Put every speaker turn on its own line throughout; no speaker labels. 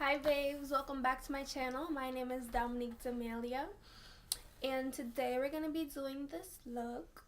Hi babes, welcome back to my channel. My name is Dominique Damila and today we're going to be doing this look.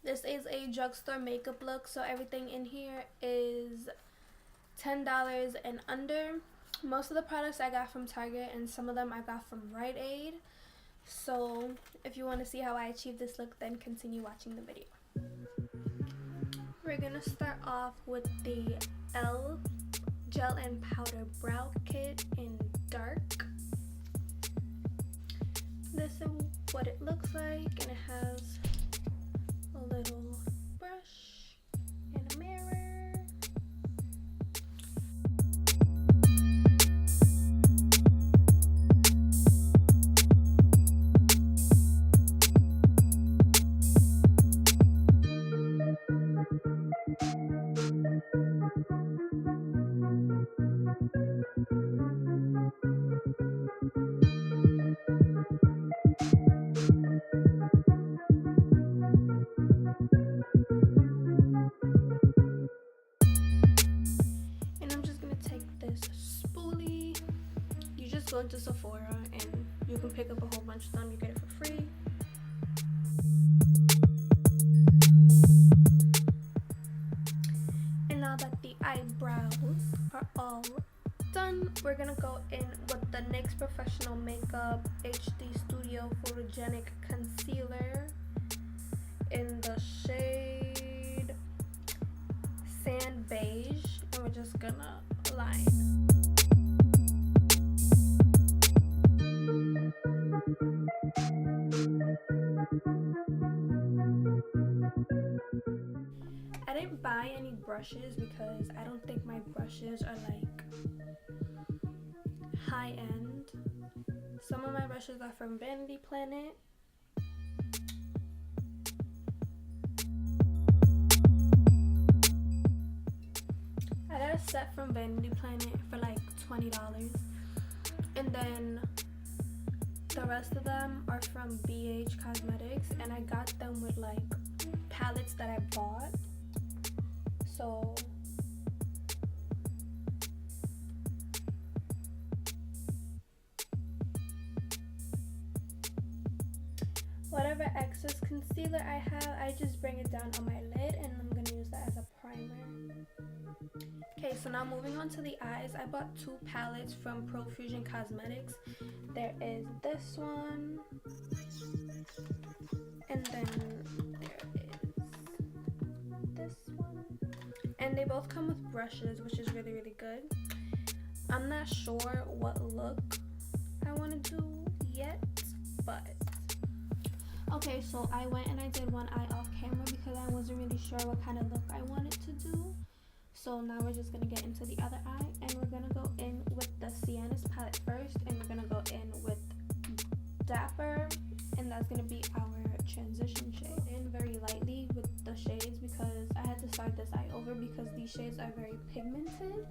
This is a drugstore makeup look, so everything in here is $10 and under. Most of the products I got from Target and some of them I got from Rite Aid. So if you want to see how I achieved this look, then continue watching the video. We're gonna start off with the E.L.F Gel and Powder Brow Kit in dark. This is what it looks like, and it has a little brush and a mirror. Go into Sephora and you can pick up a whole bunch of them. You get it for free. And now that the eyebrows are all done, we're gonna go in with the NYX Professional Makeup HD Studio Photogenic Concealer in the shade Sand Beige, and we're just gonna line. I didn't buy any brushes because I don't think my brushes are like high end. Some of my brushes are from Vanity Planet. I got a set from Vanity Planet for like $20, and then the rest of them are from Beige Cosmetics, and I got them with like palettes that I bought. So whatever excess concealer I have, I just bring it down on my lid, and I'm gonna use that as a primer. Okay, so now moving on to the eyes, I bought two palettes from Profusion Cosmetics. There is this one, and then there is this one. And they both come with brushes, which is really, really good. I'm not sure what look I want to do yet, but okay, so I went and I did one eye off camera because I wasn't really sure what kind of look I wanted to do. So now we're just gonna get into the other eye, and we're gonna go in with the Siennas palette first, and we're gonna go in with Dagger, and that's gonna be our transition shade. In very lightly with the shades because I had to start this eye over because these shades are very pigmented.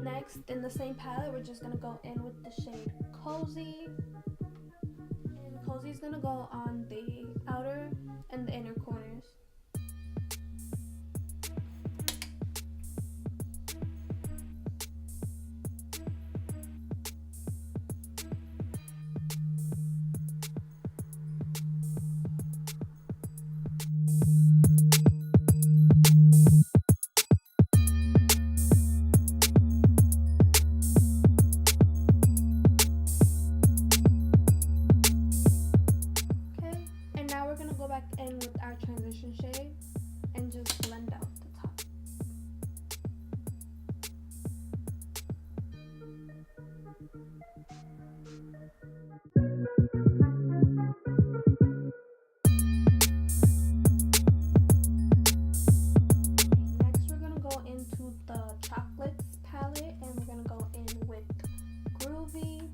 Next, in the same palette, we're just gonna go in with the shade Cozy. And Cozy is gonna go on the outer and the inner corners. In with our transition shade and just blend out the top. Next we're gonna go into the Chocolates palette, and we're gonna go in with Groovy.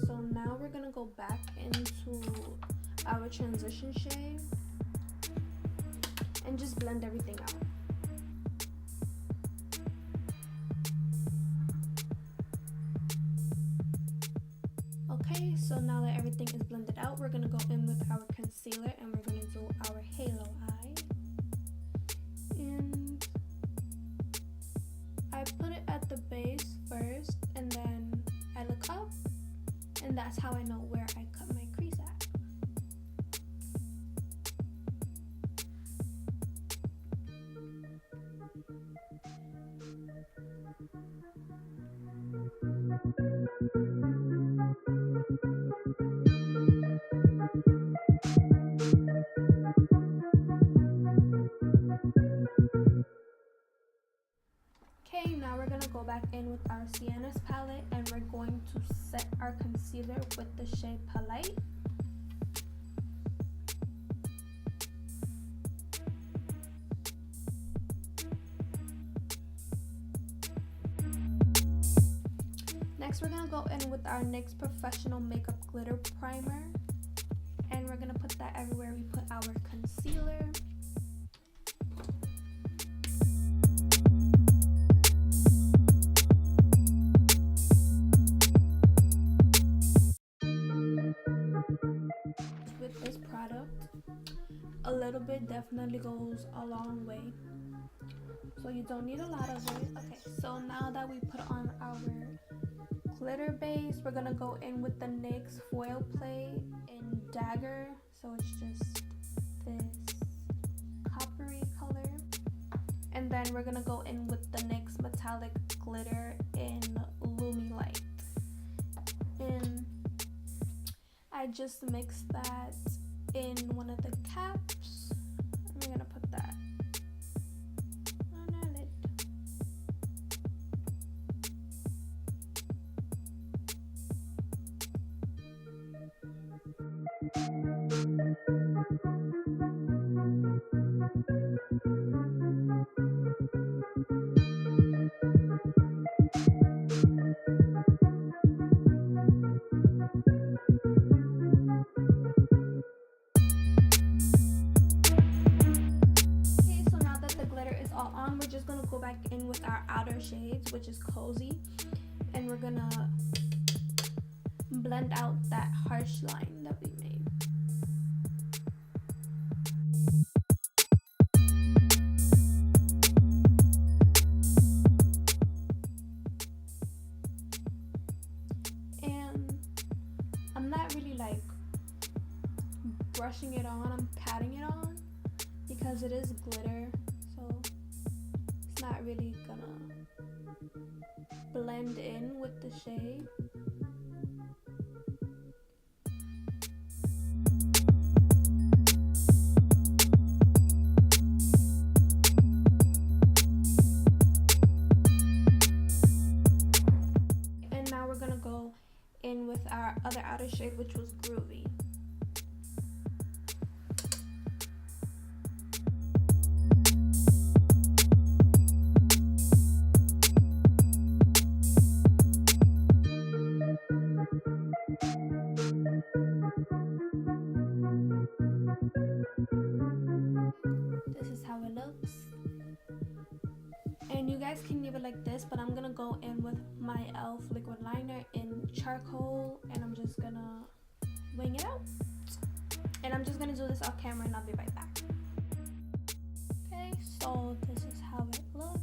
So now we're gonna go back into our transition shade and just blend everything out. Okay, so now that everything is blended out, we're gonna go in with our concealer and we're gonna do our halo eye. And I put it at the base first, and then I look up, and that's how I know where I cut my crease at. Okay, now we're gonna go back in with our Siennas palette and we're going to set our concealer with the shade Polite. Next, we're gonna go in with our NYX Professional Makeup Glitter Primer, and we're gonna put that everywhere we put our concealer. With this product, a little bit definitely goes a long way, so you don't need a lot of it. Okay, so now that we put on our glitter base, we're gonna go in with the NYX Foil Play in Dagger, so it's just this coppery color. And then we're gonna go in with the NYX Metallic Glitter in Lumi-Lite. And I just mixed that in one of the caps. I'm gonna put that on our lid. We're just gonna go back in with our outer shades, which is Cozy, and we're gonna blend out that harsh line that we made. And I'm not really like brushing it on, I'm patting it on because it is glitter, so it's not really gonna blend in with the shade. And now we're gonna go in with our other outer shade, which was Groovy. This is how it looks, and you guys can leave it like this, but I'm gonna go in with my E.L.F liquid liner in charcoal, and I'm just gonna wing it out, and I'm just gonna do this off camera and I'll be right back. Okay, so this is how it looks.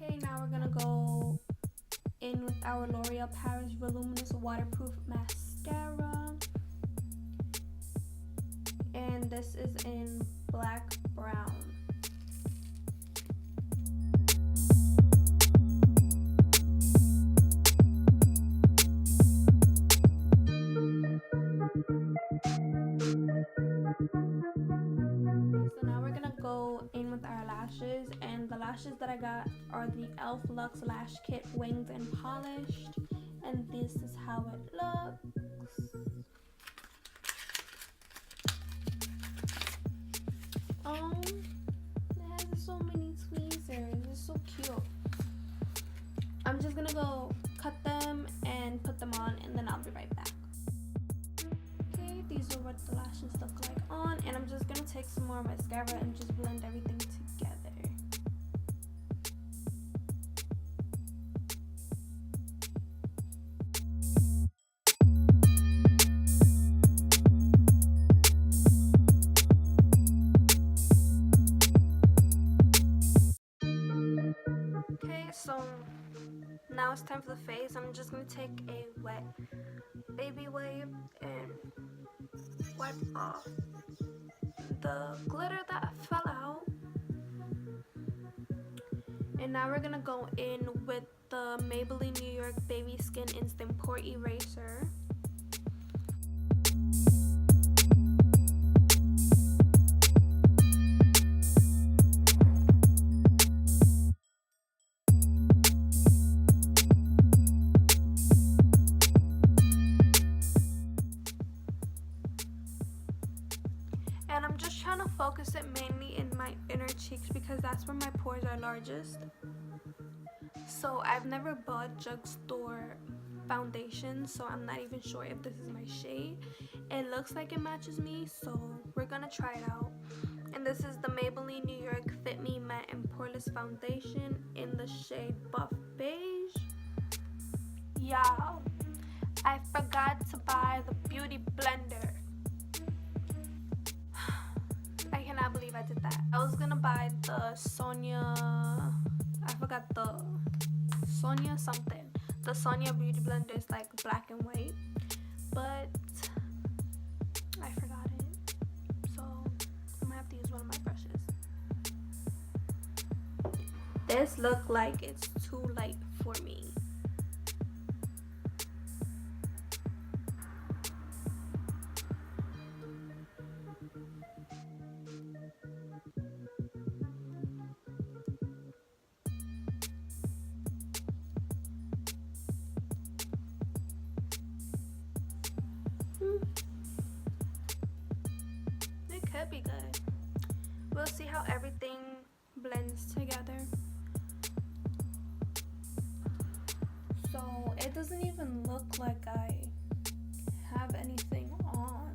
Okay, now we're gonna go in with our L'Oreal Paris Voluminous Waterproof Mascara, and this is in Black Brown. So now we're gonna go in with our lashes, and the lashes that I got are the E.L.F Luxe Lash Kit Winged and Polished, and this is how it looks. It has so many tweezers. It's so cute. I'm just gonna go cut them and put them on, and then I'll be right back. Okay, these are what the lashes look like on, and I'm just gonna take some more mascara and just blend everything together. Okay, so now it's time for the face. I'm just gonna take a wet baby wipe and wipe off the glitter that fell out. And now we're gonna go in with the Maybelline New York Baby Skin Instant Pore Eraser. And I'm just trying to focus it mainly in my inner cheeks because that's where my pores are largest. So I've never bought Drugstore foundation, so I'm not even sure if this is my shade. It looks like it matches me, so we're gonna try it out. And this is the Maybelline New York Fit Me Matte and Poreless Foundation in the shade Buff Beige. Y'all, I forgot to buy the beauty blender. I cannot believe I did that. I was gonna buy the Sonia, I forgot the Sonia something. The Sonia beauty blender is like black and white, but I forgot it. So I'm gonna have to use one of my brushes. This look like it's too light for me. It could be good. We'll see how everything blends together. So it doesn't even look like I have anything on.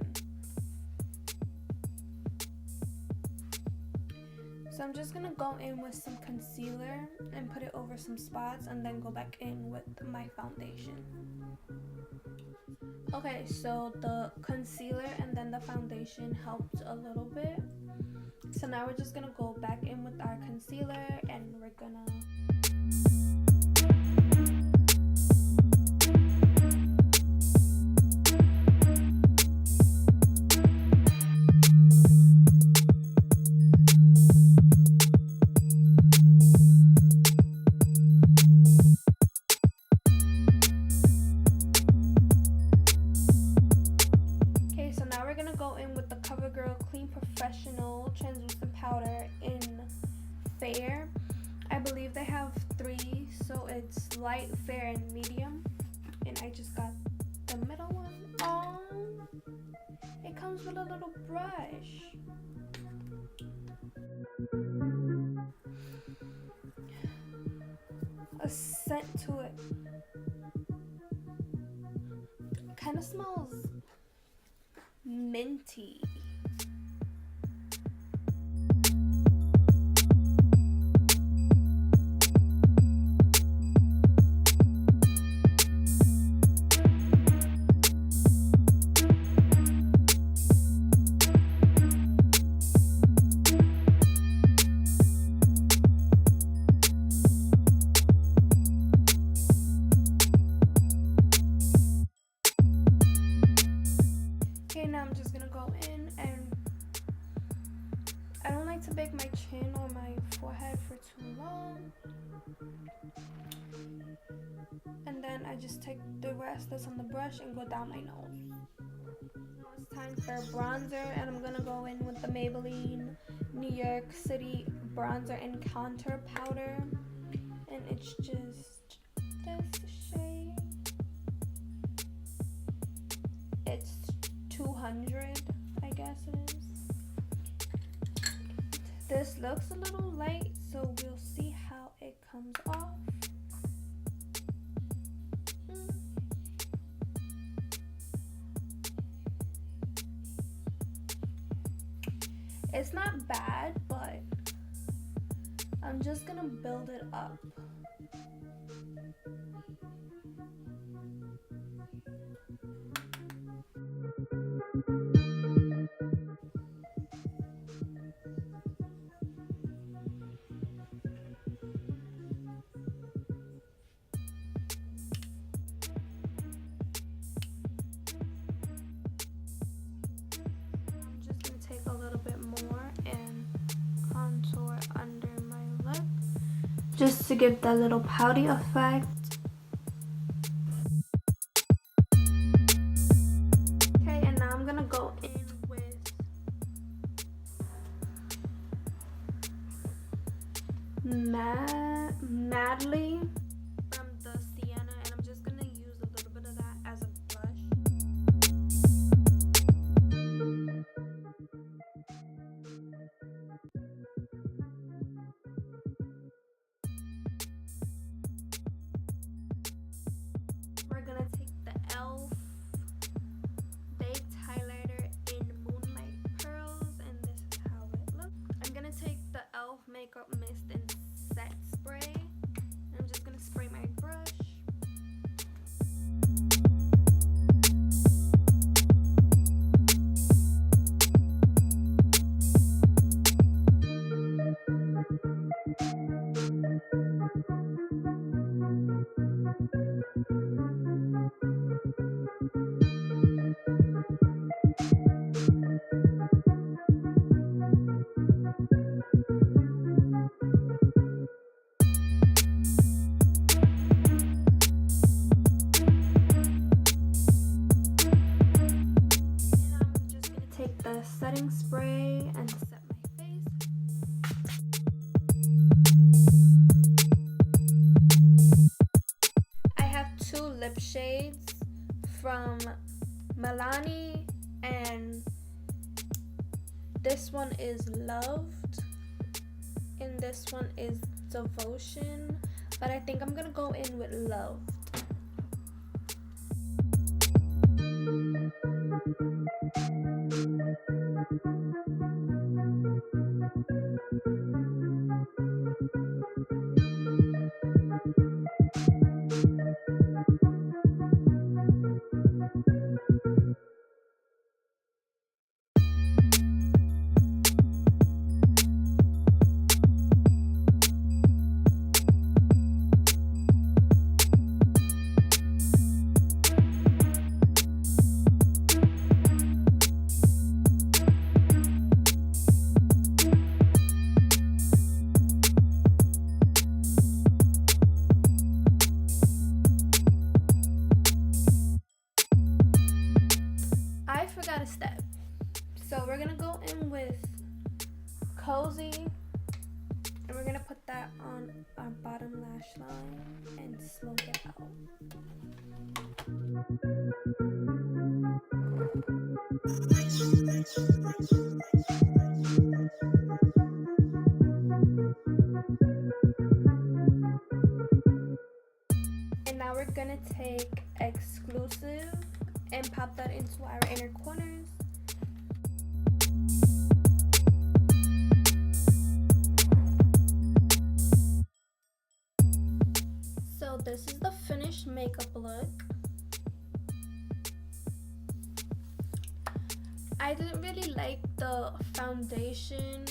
So I'm just gonna go in with some concealer and put it over some spots and then go back in with my foundation. Okay, so the concealer and then the foundation helped a little bit. So now we're just gonna go back in with our concealer and we're gonna go in with the Covergirl Clean Professional Translucent Powder in Fair. I believe they have 3, so it's light, fair, and medium. And I just got the middle one. Oh, it comes with a little brush. A scent to it. Kind of smells minty. Okay, now I'm just gonna go in, and I don't like to bake my chin or my forehead for too long. And then I just take the rest that's on the brush and go down my nose. Now it's time for bronzer, and I'm gonna go in with the Maybelline New York City Bronzer and Contour Powder. and it's just this shade. It's 200, I guess it is. This looks a little light, so we'll see how it comes off. It's not bad, but I'm just gonna build it up. A little bit more and contour under my lip just to give that little pouty effect. Okay, and now I'm gonna go in with Madly from the Sienna, and I'm just gonna use a little bit of that as a blush. We're gonna take the E.L.F Baked Highlighter in Moonlight Pearls, and this is how it looks. I'm gonna take the E.L.F Makeup Mist and Set Spray. I'm just gonna spray my brush. Setting spray and set my face. I have two lip shades from Milani, and this one is Loved and this one is Devotion, but I think I'm gonna go in with Loved. Forgot a step. So we're gonna go in with Cozy, and we're gonna put that on our bottom lash line and smoke it out. And now we're gonna take Exclusive and pop that into our inner corners. So this is the finished makeup look. I didn't really like the foundation.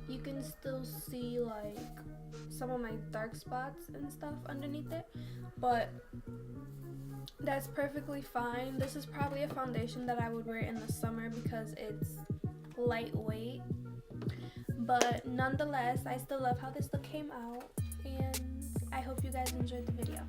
You can still see like some of my dark spots and stuff underneath it, but that's perfectly fine. This is probably a foundation that I would wear in the summer because it's lightweight, but nonetheless I still love how this look came out, and I hope you guys enjoyed the video.